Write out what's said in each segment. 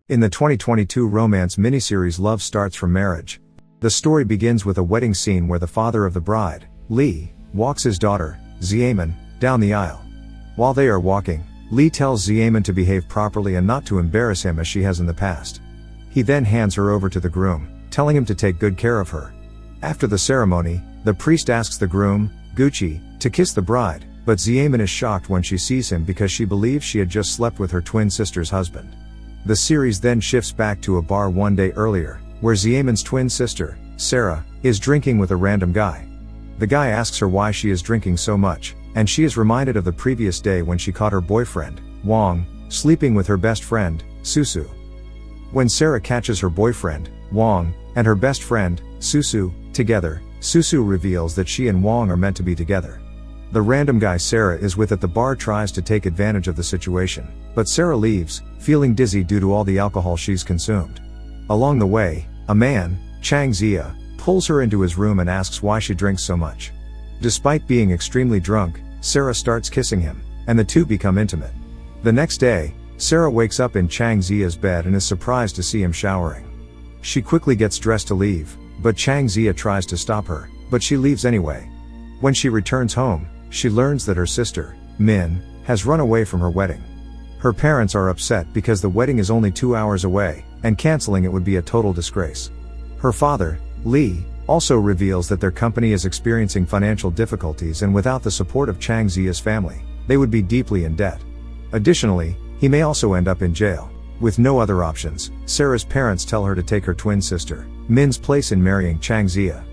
In the 2022 romance miniseries Love Starts from Marriage, the story begins with a wedding scene where the father of the bride, Lee, walks his daughter, Xiamen, down the aisle. While they are walking, Lee tells Xiamen to behave properly and not to embarrass him as she has in the past. He then hands her over to the groom, telling him to take good care of her. After the ceremony, the priest asks the groom, Gucci, to kiss the bride, but Xiamen is shocked when she sees him because she believes she had just slept with her twin sister's husband. The series then shifts back to a bar one day earlier, where Xiamen's twin sister, Sarah, is drinking with a random guy. The guy asks her why she is drinking so much, and she is reminded of the previous day when she caught her boyfriend, Wang, sleeping with her best friend, Susu. When Sarah catches her boyfriend, Wang, and her best friend, Susu, together, Susu reveals that she and Wang are meant to be together. The random guy Sarah is with at the bar tries to take advantage of the situation, but Sarah leaves, feeling dizzy due to all the alcohol she's consumed. Along the way, a man, Chang Zia, pulls her into his room and asks why she drinks so much. Despite being extremely drunk, Sarah starts kissing him, and the two become intimate. The next day, Sarah wakes up in Chang Zia's bed and is surprised to see him showering. She quickly gets dressed to leave, but Chang Zia tries to stop her, but she leaves anyway. When she returns home, she learns that her sister, Min, has run away from her wedding. Her parents are upset because the wedding is only 2 hours away, and canceling it would be a total disgrace. Her father, Lee, also reveals that their company is experiencing financial difficulties and without the support of Chang Zia's family, they would be deeply in debt. Additionally, he may also end up in jail. With no other options, Sarah's parents tell her to take her twin sister, Min's place in marrying Chang Zia.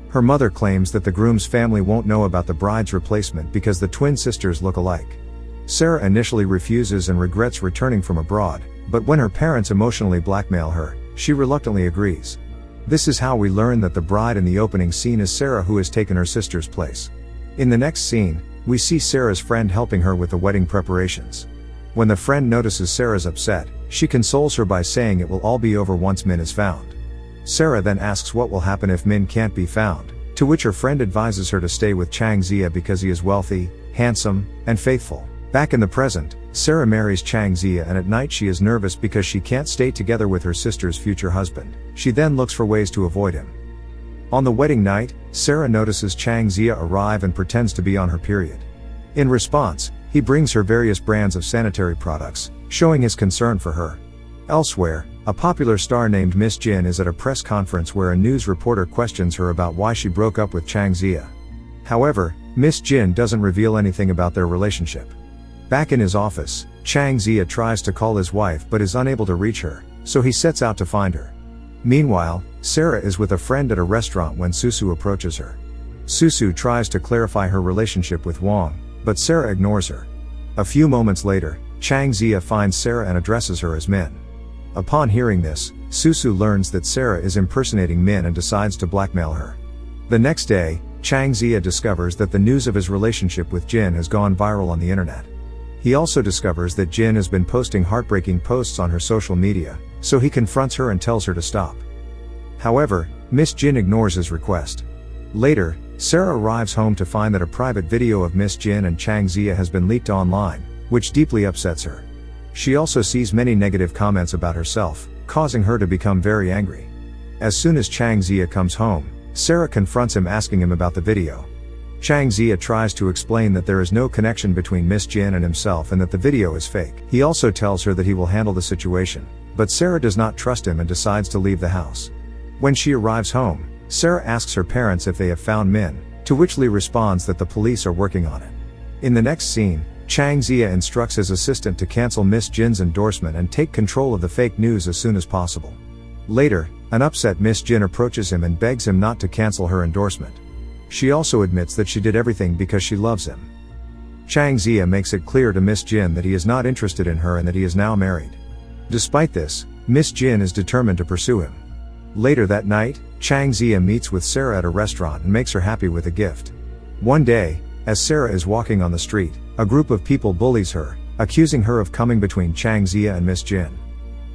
Her mother claims that the groom's family won't know about the bride's replacement because the twin sisters look alike. Sarah initially refuses and regrets returning from abroad, but when her parents emotionally blackmail her, she reluctantly agrees. This is how we learn that the bride in the opening scene is Sarah, who has taken her sister's place. In the next scene, we see Sarah's friend helping her with the wedding preparations. When the friend notices Sarah's upset, she consoles her by saying it will all be over once Min is found. Sarah then asks what will happen if Min can't be found, to which her friend advises her to stay with Chang Zia because he is wealthy, handsome, and faithful. Back in the present, Sarah marries Chang Zia, and at night she is nervous because she can't stay together with her sister's future husband. She then looks for ways to avoid him. On the wedding night, Sarah notices Chang Zia arrive and pretends to be on her period. In response, he brings her various brands of sanitary products, showing his concern for her. Elsewhere, a popular star named Miss Jin is at a press conference where a news reporter questions her about why she broke up with Chang Zia. However, Miss Jin doesn't reveal anything about their relationship. Back in his office, Chang Zia tries to call his wife but is unable to reach her, so he sets out to find her. Meanwhile, Sarah is with a friend at a restaurant when Susu approaches her. Susu tries to clarify her relationship with Wang, but Sarah ignores her. A few moments later, Chang Zia finds Sarah and addresses her as Min. Upon hearing this, Susu learns that Sarah is impersonating Min and decides to blackmail her. The next day, Chang Zia discovers that the news of his relationship with Jin has gone viral on the internet. He also discovers that Jin has been posting heartbreaking posts on her social media, so he confronts her and tells her to stop. However, Miss Jin ignores his request. Later, Sarah arrives home to find that a private video of Miss Jin and Chang Zia has been leaked online, which deeply upsets her. She also sees many negative comments about herself, causing her to become very angry. As soon as Chang Zia comes home, Sarah confronts him asking him about the video. Chang Zia tries to explain that there is no connection between Miss Jin and himself and that the video is fake. He also tells her that he will handle the situation, but Sarah does not trust him and decides to leave the house. When she arrives home, Sarah asks her parents if they have found Min, to which Lee responds that the police are working on it. In the next scene, Chang Zia instructs his assistant to cancel Miss Jin's endorsement and take control of the fake news as soon as possible. Later, an upset Miss Jin approaches him and begs him not to cancel her endorsement. She also admits that she did everything because she loves him. Chang Zia makes it clear to Miss Jin that he is not interested in her and that he is now married. Despite this, Miss Jin is determined to pursue him. Later that night, Chang Zia meets with Sarah at a restaurant and makes her happy with a gift. One day, as Sarah is walking on the street, a group of people bullies her, accusing her of coming between Chang Zia and Miss Jin.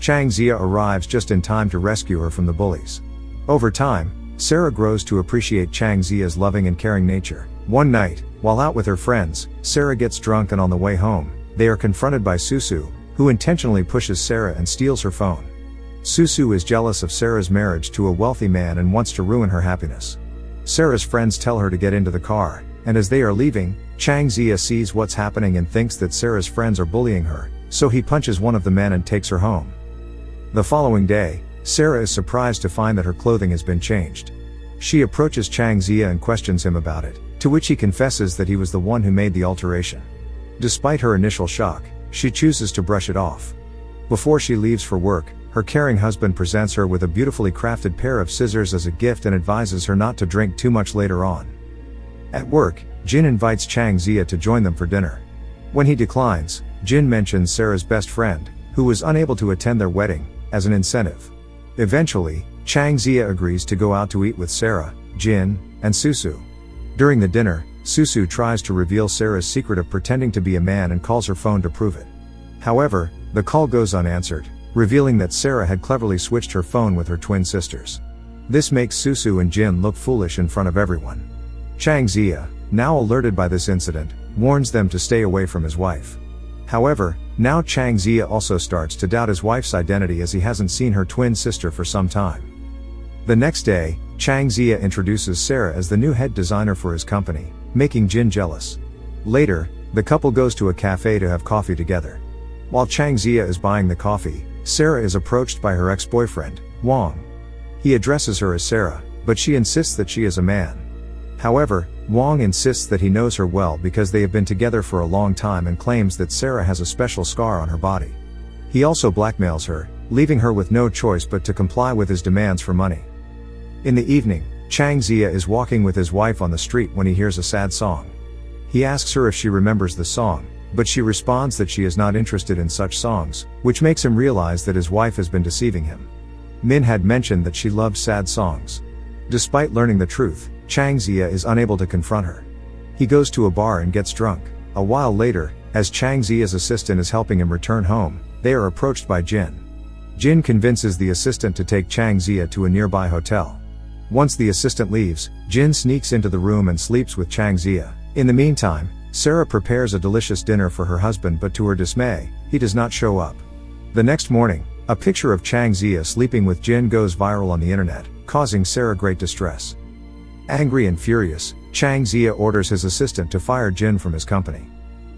Chang Zia arrives just in time to rescue her from the bullies. Over time, Sarah grows to appreciate Chang Zia's loving and caring nature. One night, while out with her friends, Sarah gets drunk and on the way home, they are confronted by Susu, who intentionally pushes Sarah and steals her phone. Susu is jealous of Sarah's marriage to a wealthy man and wants to ruin her happiness. Sarah's friends tell her to get into the car, and as they are leaving, Chang Zia sees what's happening and thinks that Sarah's friends are bullying her, so he punches one of the men and takes her home. The following day, Sarah is surprised to find that her clothing has been changed. She approaches Chang Zia and questions him about it, to which he confesses that he was the one who made the alteration. Despite her initial shock, she chooses to brush it off. Before she leaves for work, her caring husband presents her with a beautifully crafted pair of scissors as a gift and advises her not to drink too much later on. At work, Jin invites Chang Zia to join them for dinner. When he declines, Jin mentions Sarah's best friend, who was unable to attend their wedding, as an incentive. Eventually, Chang Zia agrees to go out to eat with Sarah, Jin, and Susu. During the dinner, Susu tries to reveal Sarah's secret of pretending to be a man and calls her phone to prove it. However, the call goes unanswered, revealing that Sarah had cleverly switched her phone with her twin sisters. This makes Susu and Jin look foolish in front of everyone. Chang Zia, now alerted by this incident, warns them to stay away from his wife. However, now Chang Zia also starts to doubt his wife's identity as he hasn't seen her twin sister for some time. The next day, Chang Zia introduces Sarah as the new head designer for his company, making Jin jealous. Later, the couple goes to a cafe to have coffee together. While Chang Zia is buying the coffee, Sarah is approached by her ex-boyfriend, Wang. He addresses her as Sarah, but she insists that she is a man. However, Wang insists that he knows her well because they have been together for a long time and claims that Sarah has a special scar on her body. He also blackmails her, leaving her with no choice but to comply with his demands for money. In the evening, Chang Zia is walking with his wife on the street when he hears a sad song. He asks her if she remembers the song, but she responds that she is not interested in such songs, which makes him realize that his wife has been deceiving him. Min had mentioned that she loved sad songs. Despite learning the truth, Chang Zia is unable to confront her. He goes to a bar and gets drunk. A while later, as Chang Zia's assistant is helping him return home, they are approached by Jin. Jin convinces the assistant to take Chang Zia to a nearby hotel. Once the assistant leaves, Jin sneaks into the room and sleeps with Chang Zia. In the meantime, Sarah prepares a delicious dinner for her husband, but to her dismay, he does not show up. The next morning, a picture of Chang Zia sleeping with Jin goes viral on the internet, causing Sarah great distress. Angry and furious, Chang Zia orders his assistant to fire Jin from his company.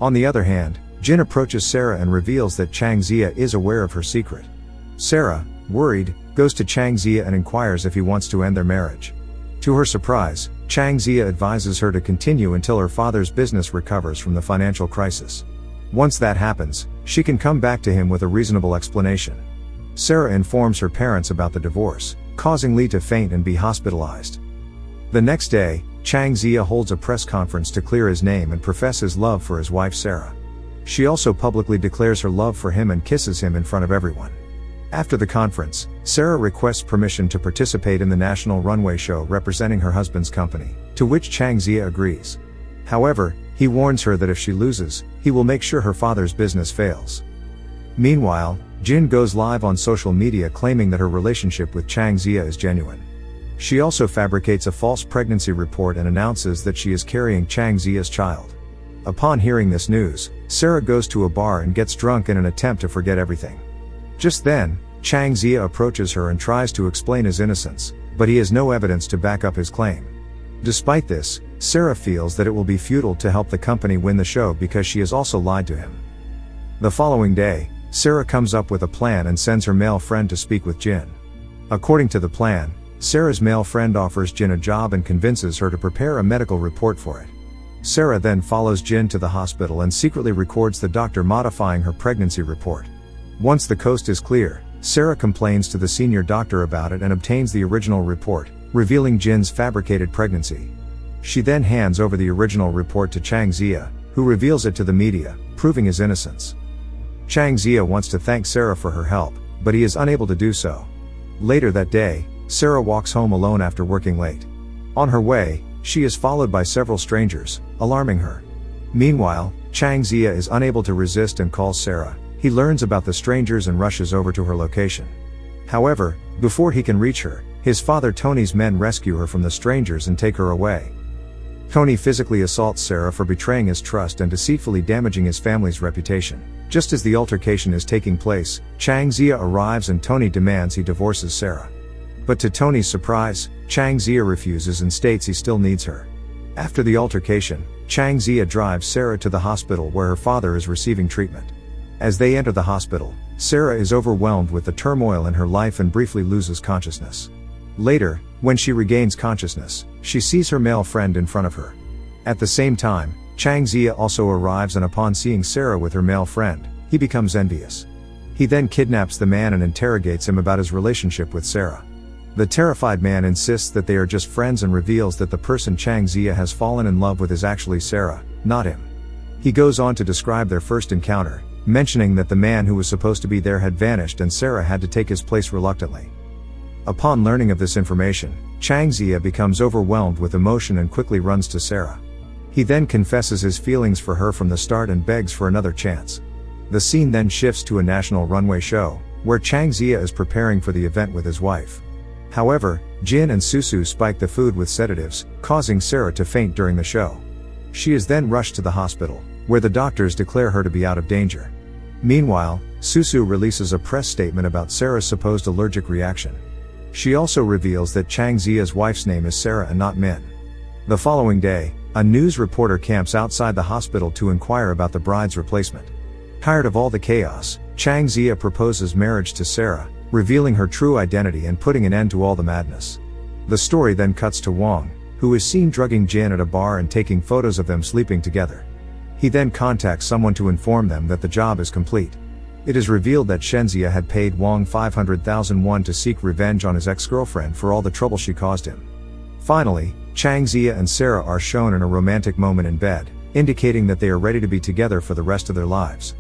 On the other hand, Jin approaches Sarah and reveals that Chang Zia is aware of her secret. Sarah, worried, goes to Chang Zia and inquires if he wants to end their marriage. To her surprise, Chang Zia advises her to continue until her father's business recovers from the financial crisis. Once that happens, she can come back to him with a reasonable explanation. Sarah informs her parents about the divorce, causing Lee to faint and be hospitalized. The next day, Chang Zia holds a press conference to clear his name and profess his love for his wife Sarah. She also publicly declares her love for him and kisses him in front of everyone. After the conference, Sarah requests permission to participate in the national runway show representing her husband's company, to which Chang Zia agrees. However, he warns her that if she loses, he will make sure her father's business fails. Meanwhile, Jin goes live on social media claiming that her relationship with Chang Zia is genuine. She also fabricates a false pregnancy report and announces that she is carrying Chang Zia's child. Upon hearing this news, Sarah goes to a bar and gets drunk in an attempt to forget everything. Just then, Chang Zia approaches her and tries to explain his innocence, but he has no evidence to back up his claim. Despite this, Sarah feels that it will be futile to help the company win the show because she has also lied to him. The following day, Sarah comes up with a plan and sends her male friend to speak with Jin. According to the plan, Sarah's male friend offers Jin a job and convinces her to prepare a medical report for it. Sarah then follows Jin to the hospital and secretly records the doctor modifying her pregnancy report. Once the coast is clear, Sarah complains to the senior doctor about it and obtains the original report, revealing Jin's fabricated pregnancy. She then hands over the original report to Chang Zia, who reveals it to the media, proving his innocence. Chang Zia wants to thank Sarah for her help, but he is unable to do so. Later that day, Sarah walks home alone after working late. On her way, she is followed by several strangers, alarming her. Meanwhile, Chang Zia is unable to resist and calls Sarah. He learns about the strangers and rushes over to her location. However, before he can reach her, his father Tony's men rescue her from the strangers and take her away. Tony physically assaults Sarah for betraying his trust and deceitfully damaging his family's reputation. Just as the altercation is taking place, Chang Zia arrives and Tony demands he divorces Sarah. But to Tony's surprise, Chang Zia refuses and states he still needs her. After the altercation, Chang Zia drives Sarah to the hospital where her father is receiving treatment. As they enter the hospital, Sarah is overwhelmed with the turmoil in her life and briefly loses consciousness. Later, when she regains consciousness, she sees her male friend in front of her. At the same time, Chang Zia also arrives and upon seeing Sarah with her male friend, he becomes envious. He then kidnaps the man and interrogates him about his relationship with Sarah. The terrified man insists that they are just friends and reveals that the person Chang Zia has fallen in love with is actually Sarah, not him. He goes on to describe their first encounter, mentioning that the man who was supposed to be there had vanished and Sarah had to take his place reluctantly. Upon learning of this information, Chang Zia becomes overwhelmed with emotion and quickly runs to Sarah. He then confesses his feelings for her from the start and begs for another chance. The scene then shifts to a national runway show, where Chang Zia is preparing for the event with his wife. However, Jin and Susu spike the food with sedatives, causing Sarah to faint during the show. She is then rushed to the hospital, where the doctors declare her to be out of danger. Meanwhile, Susu releases a press statement about Sarah's supposed allergic reaction. She also reveals that Chang Zia's wife's name is Sarah and not Min. The following day, a news reporter camps outside the hospital to inquire about the bride's replacement. Tired of all the chaos, Chang Zia proposes marriage to Sarah, revealing her true identity and putting an end to all the madness. The story then cuts to Wang, who is seen drugging Jin at a bar and taking photos of them sleeping together. He then contacts someone to inform them that the job is complete. It is revealed that Shenzia had paid Wang 500,000 won to seek revenge on his ex-girlfriend for all the trouble she caused him. Finally, Chang Zia and Sarah are shown in a romantic moment in bed, indicating that they are ready to be together for the rest of their lives.